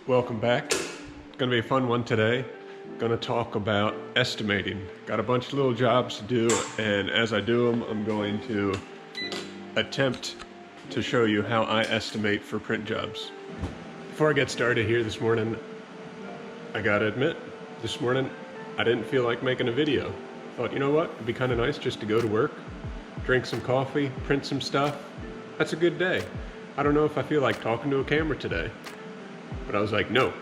Welcome back. It's gonna be a fun one today. Gonna talk about estimating. Got a bunch of little jobs to do, and as I do them, I'm going to attempt to show you how I estimate for print jobs. Before I get started here this morning, I gotta admit, this morning I didn't feel like making a video. Thought, you know what, it'd be kind of nice just to go to work, drink some coffee, print some stuff. That's a good day. I don't know if I feel like talking to a camera today, but I was like, no,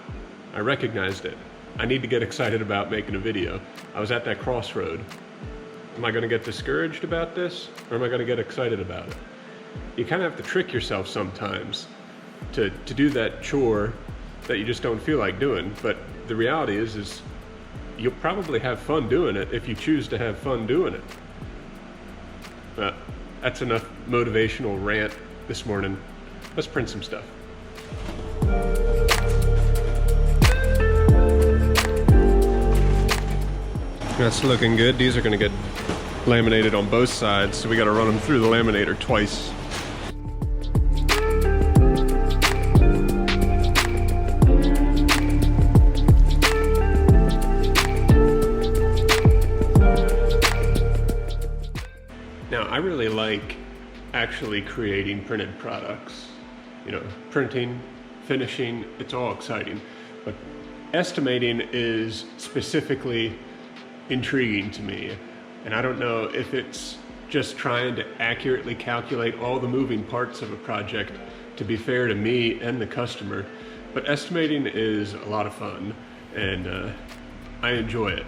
I recognized it. I need to get excited about making a video. I was at that crossroad. Am I gonna get discouraged about this, or am I gonna get excited about it? You kind of have to trick yourself sometimes to do that chore that you just don't feel like doing. But the reality is you'll probably have fun doing it if you choose to have fun doing it. That's enough motivational rant this morning. Let's print some stuff. That's looking good. These are going to get laminated on both sides, so we got to run them through the laminator twice. Now, I really like actually creating printed products. You know, printing, finishing, it's all exciting. But estimating is specifically intriguing to me. And I don't know if it's just trying to accurately calculate all the moving parts of a project to be fair to me and the customer. But estimating is a lot of fun, and I enjoy it.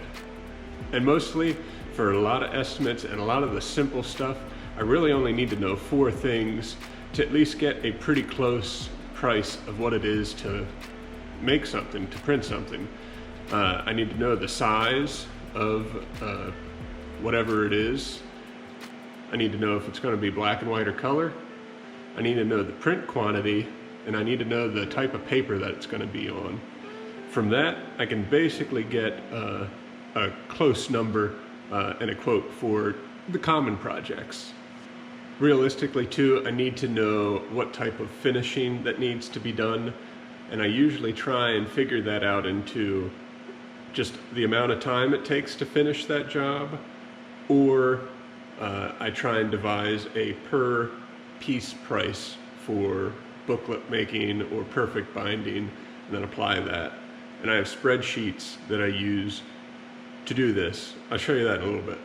And mostly, for a lot of estimates and a lot of the simple stuff, I really only need to know 4 things to at least get a pretty close price of what it is to make something, to print something. I need to know the size of whatever it is. I need to know if it's going to be black and white or color. I need to know the print quantity, and I need to know the type of paper that it's going to be on. From that, I can basically get a close number and a quote for the common projects. Realistically too, I need to know what type of finishing that needs to be done, and I usually try and figure that out into just the amount of time it takes to finish that job, or I try and devise a per piece price for booklet making or perfect binding, and then apply that. And I have spreadsheets that I use to do this. I'll show you that in a little bit.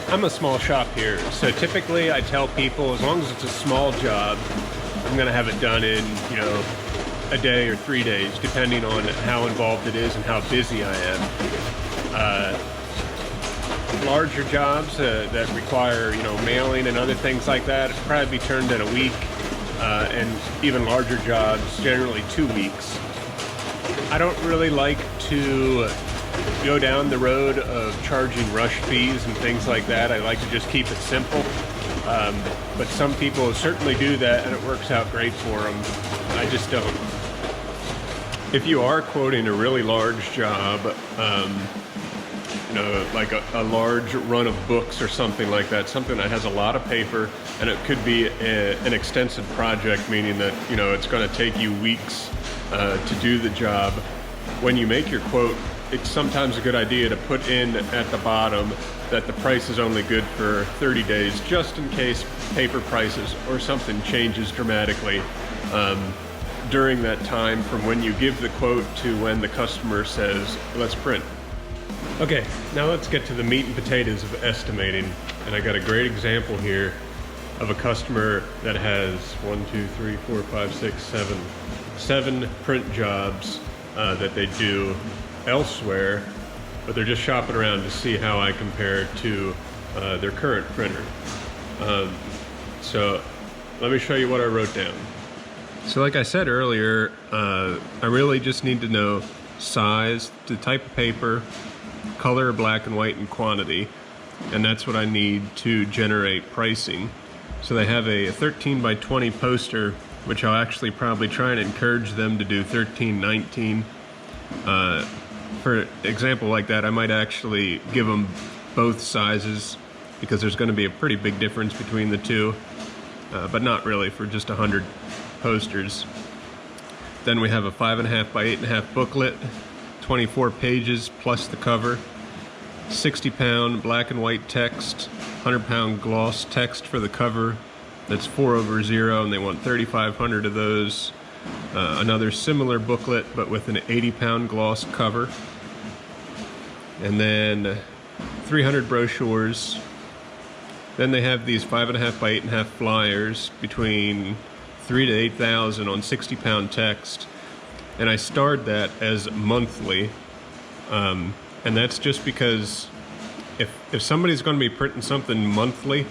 I'm a small shop here, so typically I tell people as long as it's a small job, I'm gonna have it done in, you know, a day or 3 days, depending on how involved it is and how busy I am. Larger jobs that require, you know, mailing and other things like that, it'll probably be turned in a week, and even larger jobs, generally 2 weeks. I don't really like to go down the road of charging rush fees and things like that. I like to just keep it simple. But some people certainly do that, and it works out great for them. I just don't. If you are quoting a really large job, you know, like a large run of books or something like that, something that has a lot of paper, and it could be an extensive project, meaning that, you know, it's going to take you weeks to do the job. When you make your quote, it's sometimes a good idea to put in at the bottom that the price is only good for 30 days, just in case paper prices or something changes dramatically during that time from when you give the quote to when the customer says, let's print. Okay, now let's get to the meat and potatoes of estimating. And I got a great example here of a customer that has 7 print jobs that they do elsewhere, but they're just shopping around to see how I compare to their current printer. So let me show you what I wrote down. So like I said earlier, I really just need to know size, the type of paper, color, black and white, and quantity. And that's what I need to generate pricing. So they have a 13 by 20 poster, which I'll actually probably try and encourage them to do 1319. For example like that, I might actually give them both sizes because there's going to be a pretty big difference between the two, but not really for just 100 posters. Then we have a 5.5 by 8.5 booklet, 24 pages plus the cover, 60-pound black and white text, 100-pound gloss text for the cover. That's 4/0, and they want 3,500 of those. Another similar booklet, but with an 80-pound gloss cover. And then 300 brochures. Then they have these 5.5 by 8.5 flyers between 3,000 to 8,000 on 60-pound text. And I starred that as monthly. And that's just because if somebody's going to be printing something monthly,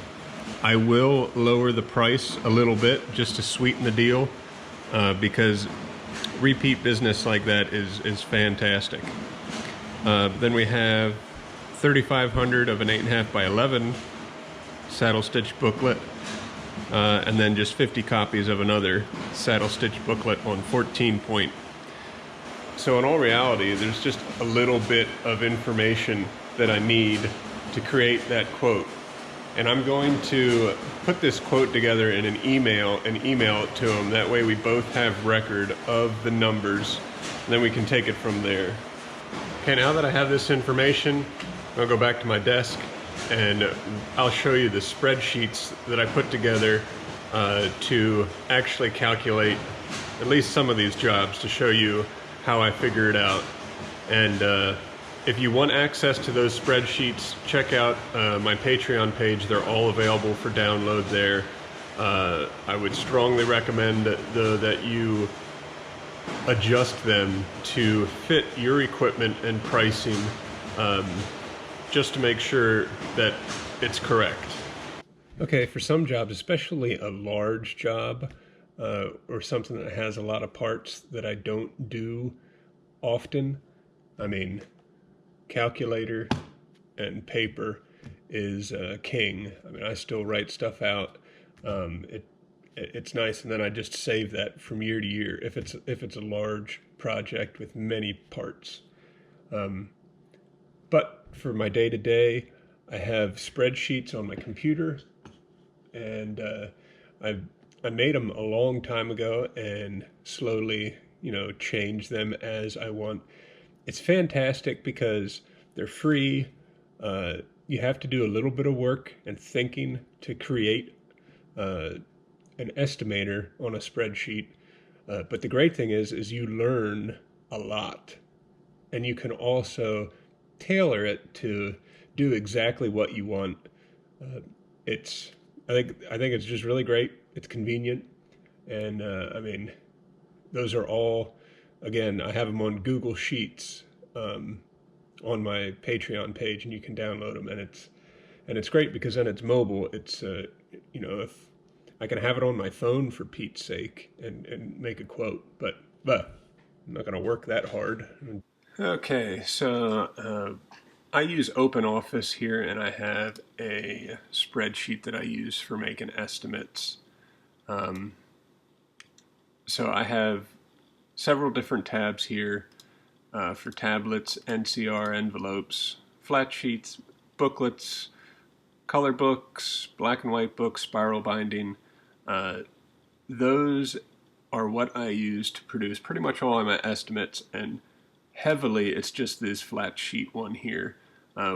I will lower the price a little bit just to sweeten the deal, because repeat business like that is fantastic. Then we have 3,500 of an 8.5 by 11 saddle stitch booklet, and then just 50 copies of another saddle stitch booklet on 14 point. So in all reality, there's just a little bit of information that I need to create that quote. And I'm going to put this quote together in an email and email it to them. That way we both have record of the numbers, and then we can take it from there. Okay, now that I have this information, I'll go back to my desk and I'll show you the spreadsheets that I put together to actually calculate at least some of these jobs, to show you how I figure it out. And if you want access to those spreadsheets, check out my Patreon page. They're all available for download there. I would strongly recommend though that you adjust them to fit your equipment and pricing, just to make sure that it's correct. Okay, for some jobs, especially a large job, or something that has a lot of parts that I don't do often, I mean, calculator and paper is king. I mean, I still write stuff out. It's nice, and then I just save that from year to year if it's a large project with many parts. But for my day-to-day, I have spreadsheets on my computer, and I made them a long time ago and slowly, change them as I want. It's fantastic because they're free. You have to do a little bit of work and thinking to create an estimator on a spreadsheet. But the great thing is you learn a lot, and you can also tailor it to do exactly what you want. I think it's just really great. It's convenient, and I mean, those are all, again, I have them on Google Sheets on my Patreon page, and you can download them, and it's great because then it's mobile. It's if I can have it on my phone, for Pete's sake, and make a quote, but I'm not going to work that hard. Okay, so I use OpenOffice here, and I have a spreadsheet that I use for making estimates. So I have several different tabs here for tablets, NCR envelopes, flat sheets, booklets, color books, black and white books, spiral binding. Those are what I use to produce pretty much all of my estimates, and heavily it's just this flat sheet one here,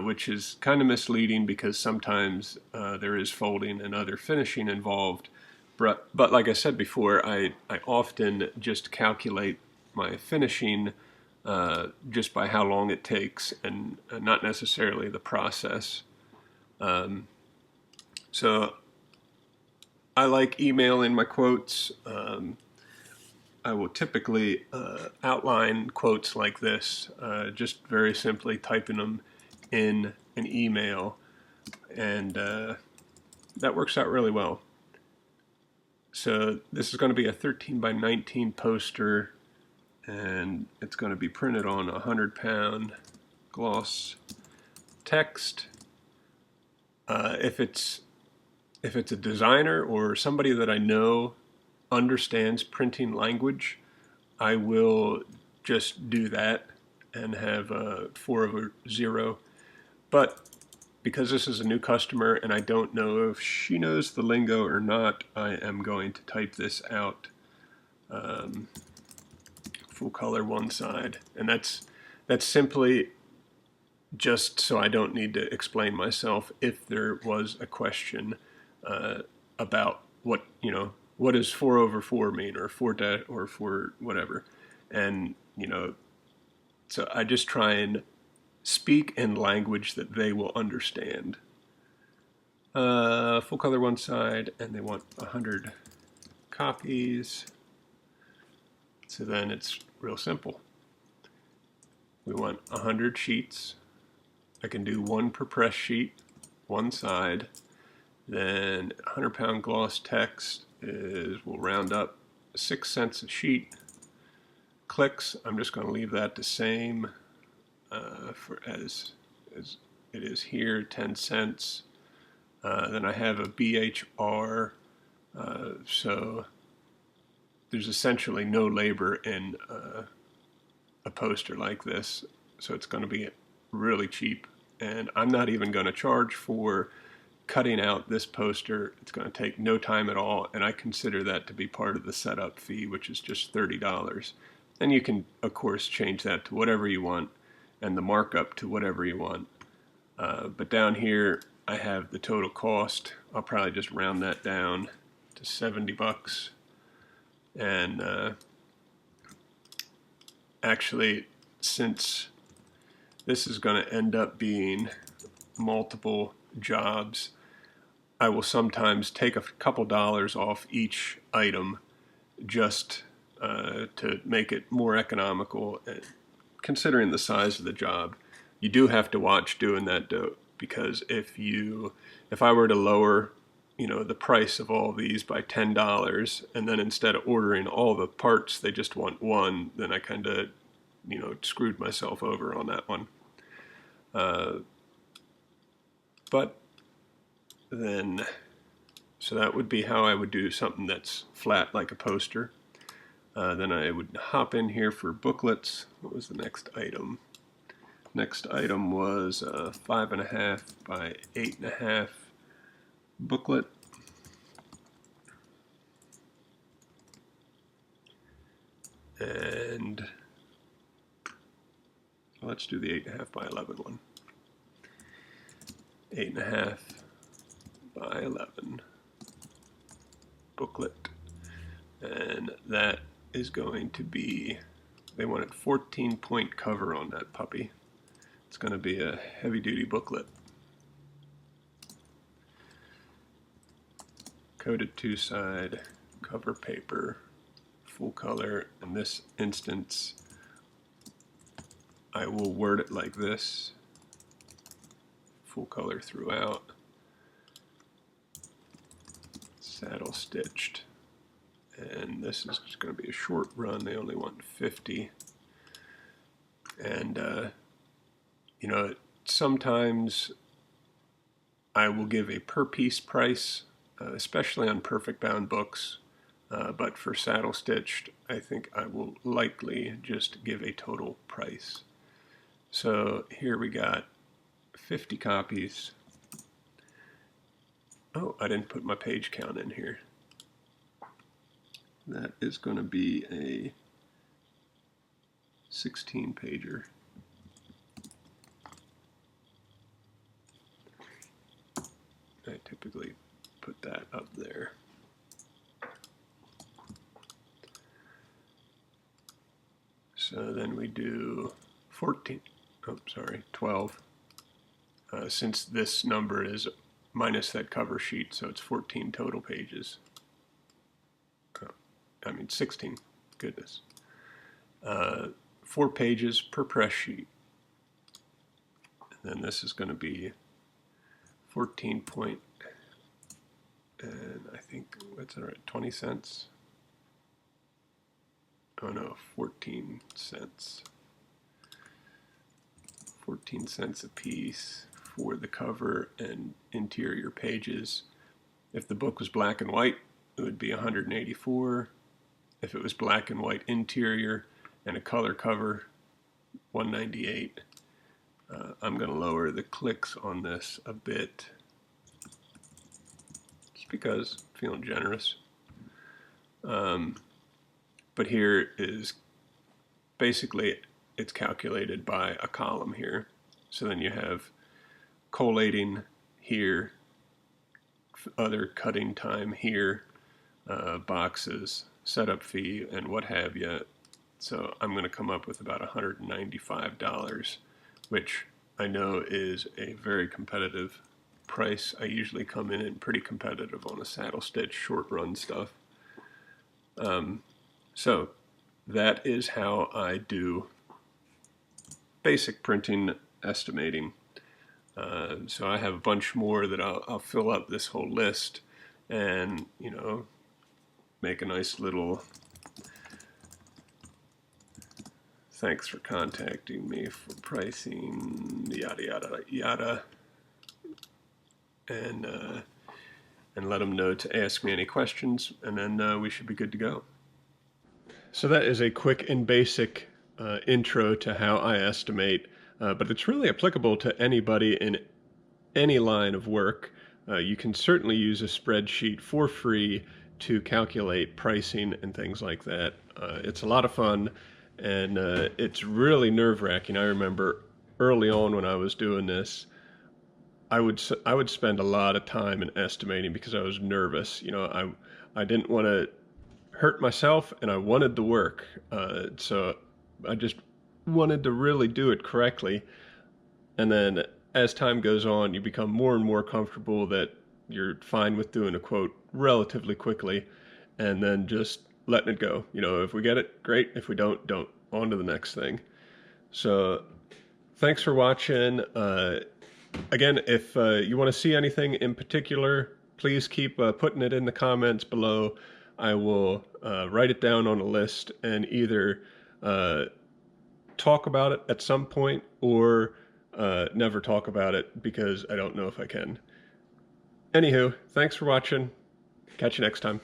which is kind of misleading because sometimes there is folding and other finishing involved. But like I said before, I often just calculate my finishing just by how long it takes, and not necessarily the process. So I like emailing my quotes. I will typically outline quotes like this, just very simply typing them in an email, and that works out really well. So this is going to be a 13 by 19 poster, and it's going to be printed on a 100-pound gloss text. If it's a designer or somebody that I know understands printing language, I will just do that and have 4/0. But because this is a new customer and I don't know if she knows the lingo or not, I am going to type this out full color one side. And that's simply just so I don't need to explain myself if there was a question about what, what does 4/4 mean, or 4 or 4 whatever. And, so I just try and speak in language that they will understand. Full color one side, and they want 100 copies. So then it's real simple. We want 100 sheets. I can do one per press sheet, one side. Then 100-pound gloss text we'll round up 6 cents a sheet. Clicks, I'm just going to leave that the same as it is here, 10 cents. Then I have a BHR, so there's essentially no labor in a poster like this, so it's going to be really cheap. And I'm not even going to charge for cutting out this poster. It's going to take no time at all, and I consider that to be part of the setup fee, which is just $30. And you can, of course, change that to whatever you want, and the markup to whatever you want. But down here, I have the total cost. I'll probably just round that down to $70. And actually, since this is going to end up being multiple jobs, I will sometimes take a couple dollars off each item just to make it more economical, considering the size of the job. You do have to watch doing that though, because if I were to lower the price of all these by $10, and then instead of ordering all the parts they just want one, then I kind of screwed myself over on that one. But then, so that would be how I would do something that's flat like a poster. Then I would hop in here for booklets. What was the next item? Next item was a 5.5 by 8.5 booklet. And let's do the 8.5 by 11 one. 8.5 by 11 booklet. And that is going to be, they wanted 14-point cover on that puppy. It's going to be a heavy-duty booklet. Coated two-side, cover paper, full color. In this instance, I will word it like this. Full color throughout. Saddle stitched. And this is just going to be a short run. They only want 50. And, sometimes I will give a per piece price, especially on perfect bound books. But for saddle stitched, I think I will likely just give a total price. So here we got 50 copies. Oh, I didn't put my page count in here. That is going to be a 16-pager. I typically put that up there. So then we do 12. Since this number is minus that cover sheet, so it's 14 total pages. I mean 16, goodness. 4 pages per press sheet. And then this is going to be 14 point, and I think, what's it, right, 20 cents? Oh no, 14 cents. 14 cents a piece for the cover and interior pages. If the book was black and white, it would be 184. If it was black and white interior and a color cover, 198. I'm going to lower the clicks on this a bit, just because I'm feeling generous. But here is basically, it's calculated by a column here. So then you have collating here, other cutting time here, boxes, setup fee, and what have you. So I'm going to come up with about $195, which I know is a very competitive price. I usually come in pretty competitive on a saddle stitch short run stuff. So that is how I do basic printing estimating. So I have a bunch more that I'll fill up this whole list and, you know, make a nice little thanks for contacting me for pricing, yada yada yada, and let them know to ask me any questions, and then we should be good to go. So that is a quick and basic intro to how I estimate, but it's really applicable to anybody in any line of work. You can certainly use a spreadsheet for free to calculate pricing and things like that. It's a lot of fun, and it's really nerve-wracking. I remember early on when I was doing this, I would spend a lot of time in estimating because I was nervous. You know, I didn't want to hurt myself, and I wanted the work. So I just wanted to really do it correctly. And then as time goes on, you become more and more comfortable that you're fine with doing a quote relatively quickly, and then just letting it go. You know, if we get it, great. If we don't, don't. On to the next thing. So thanks for watching. Again, if you want to see anything in particular, please keep putting it in the comments below. I will write it down on a list and either talk about it at some point or never talk about it because I don't know if I can. Anywho, thanks for watching. Catch you next time.